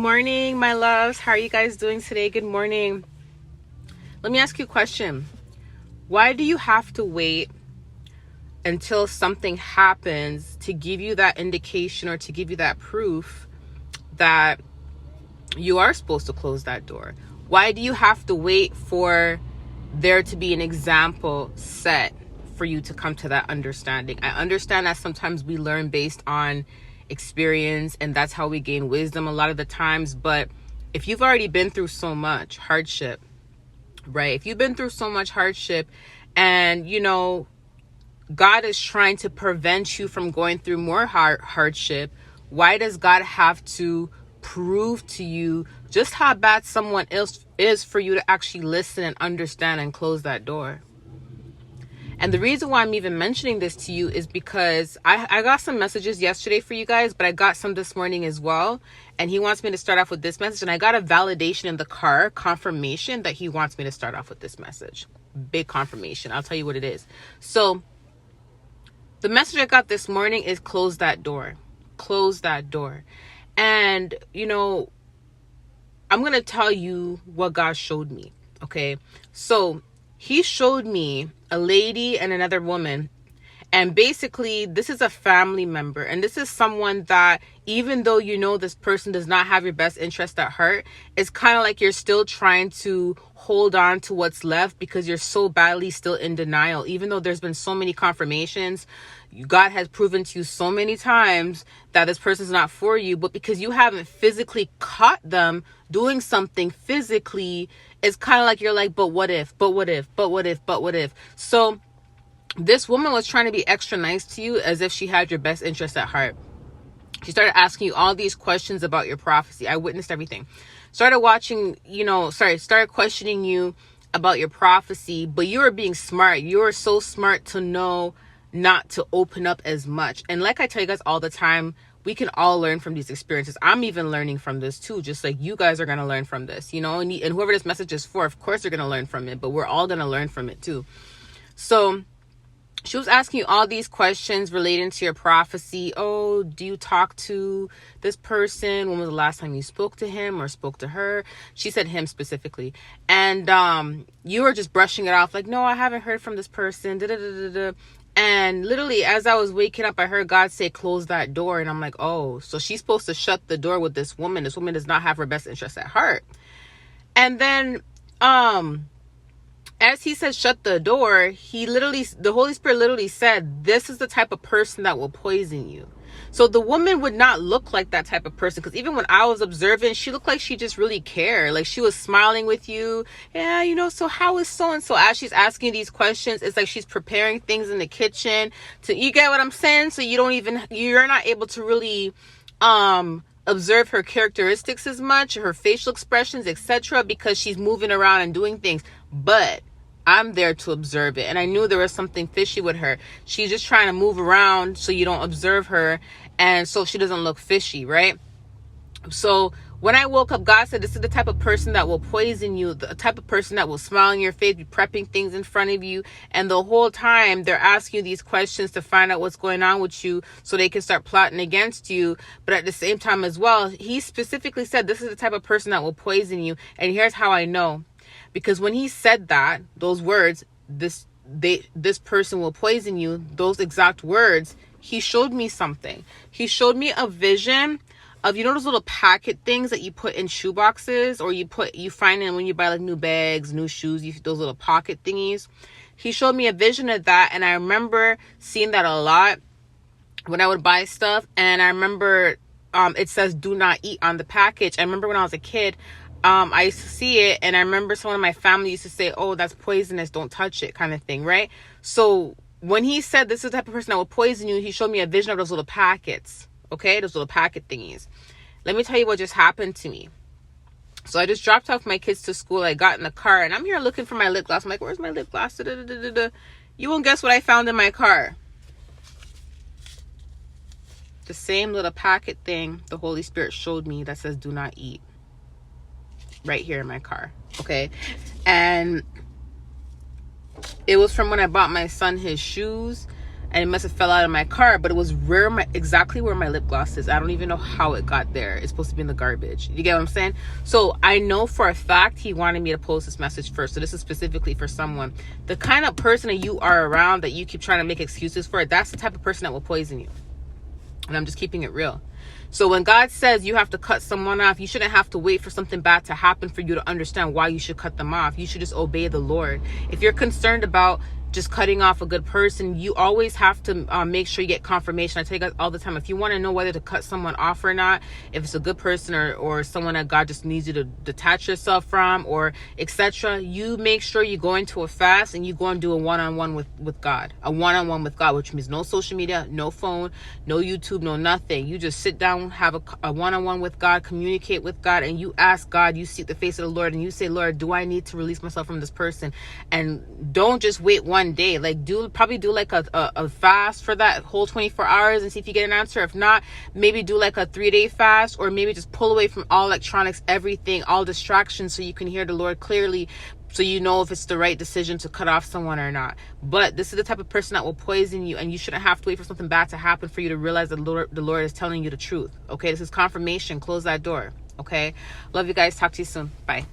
morning, my loves. How are you guys doing today? Good morning. Let me ask you a question. Why do you have to wait until something happens to give you that indication or to give you that proof that you are supposed to close that door? Why do you have to wait for there to be an example set for you to come to that understanding? I understand that sometimes we learn based on experience and that's how we gain wisdom a lot of the times, but if you've already been through so much hardship, right? If you've been through so much hardship and God is trying to prevent you from going through more hardship, why does God have to prove to you just how bad someone else is for you to actually listen and understand and close that door? And the reason why I'm even mentioning this to you is because I got some messages yesterday for you guys, but I got some this morning as well. And he wants me to start off with this message. And I got a validation in the car, confirmation that he wants me to start off with this message. Big confirmation. I'll tell you what it is. So the message I got this morning is close that door. Close that door. And, I'm going to tell you what God showed me. Okay. So he showed me a lady and another woman. And basically, this is a family member. And this is someone that, even though this person does not have your best interest at heart, it's kind of like you're still trying to hold on to what's left because you're so badly still in denial. Even though there's been so many confirmations, God has proven to you so many times that this person's not for you. But because you haven't physically caught them doing something physically, it's kind of like you're like, but what if, but what if, but what if, but what if? So this woman was trying to be extra nice to you as if she had your best interest at heart. She started asking you all these questions about your prophecy. I witnessed everything. Started questioning you about your prophecy, but you were being smart. You were so smart to know not to open up as much. And like I tell you guys all the time, we can all learn from these experiences. I'm even learning from this too, just like you guys are going to learn from this, and whoever this message is for, of course, they're going to learn from it, but we're all going to learn from it too. So she was asking you all these questions relating to your prophecy. Oh, do you talk to this person? When was the last time you spoke to him or spoke to her? She said him specifically. And you were just brushing it off like, no, I haven't heard from this person. And literally, as I was waking up, I heard God say, close that door. And I'm like, oh, so she's supposed to shut the door with this woman. This woman does not have her best interest at heart. And then, as he said, shut the door, the Holy Spirit literally said, this is the type of person that will poison you. So the woman would not look like that type of person, because even when I was observing, she looked like she just really cared. Like she was smiling with you. Yeah, so how is so-and-so? As she's asking these questions, it's like she's preparing things in the kitchen. You get what I'm saying? So you're not able to really observe her characteristics as much, her facial expressions, etc., because she's moving around and doing things. But I'm there to observe it. And I knew there was something fishy with her. She's just trying to move around so you don't observe her, and so she doesn't look fishy, right? So when I woke up, God said, this is the type of person that will poison you, the type of person that will smile in your face, be prepping things in front of you. And the whole time they're asking you these questions to find out what's going on with you so they can start plotting against you. But at the same time as well, he specifically said, this is the type of person that will poison you. And here's how I know. Because when he said that, those words, this person will poison you, those exact words, he showed me something. He showed me a vision of, those little packet things that you put in shoe boxes, or you find in when you buy like new bags, new shoes, those little pocket thingies. He showed me a vision of that. And I remember seeing that a lot when I would buy stuff. And I remember it says do not eat on the package. I remember when I was a kid, I used to see it, and I remember someone in my family used to say, oh, that's poisonous, don't touch it, kind of thing, right? So when he said this is the type of person that will poison you, he showed me a vision of those little packets, okay? Those little packet thingies. Let me tell you what just happened to me. So I just dropped off my kids to school. I got in the car, and I'm here looking for my lip gloss. I'm like, where's my lip gloss? You won't guess what I found in my car. The same little packet thing the Holy Spirit showed me that says do not eat. Right here in my car, okay? And it was from when I bought my son his shoes. and it must have fell out of my car, but it was exactly where my lip gloss is. I don't even know how it got there. It's supposed to be in the garbage. You get what I'm saying? So I know for a fact he wanted me to post this message first. So this is specifically for someone. The kind of person that you are around that you keep trying to make excuses for, that's the type of person that will poison you. And I'm just keeping it real. So when God says you have to cut someone off, you shouldn't have to wait for something bad to happen for you to understand why you should cut them off. You should just obey the Lord. If you're concerned about just cutting off a good person, you always have to make sure you get confirmation. I tell you guys all the time, if you want to know whether to cut someone off or not, if it's a good person or someone that God just needs you to detach yourself from, or etc., you make sure you go into a fast and you go and do a one-on-one with God. A one-on-one with God, which means no social media, no phone, no YouTube, no nothing. You just sit down, have a one-on-one with God, communicate with God, and you ask God, you seek the face of the Lord, and you say, Lord, do I need to release myself from this person? And don't just wait one day. Like, probably do like a fast for that whole 24 hours and see if you get an answer. If not, maybe do like a 3-day fast, or maybe just pull away from all electronics, everything, all distractions, so you can hear the Lord clearly, so you know if it's the right decision to cut off someone or not. But this is the type of person that will poison you, and you shouldn't have to wait for something bad to happen for you to realize that the Lord is telling you the truth. Okay, this is confirmation. Close that door. Okay, love you guys. Talk to you soon. Bye.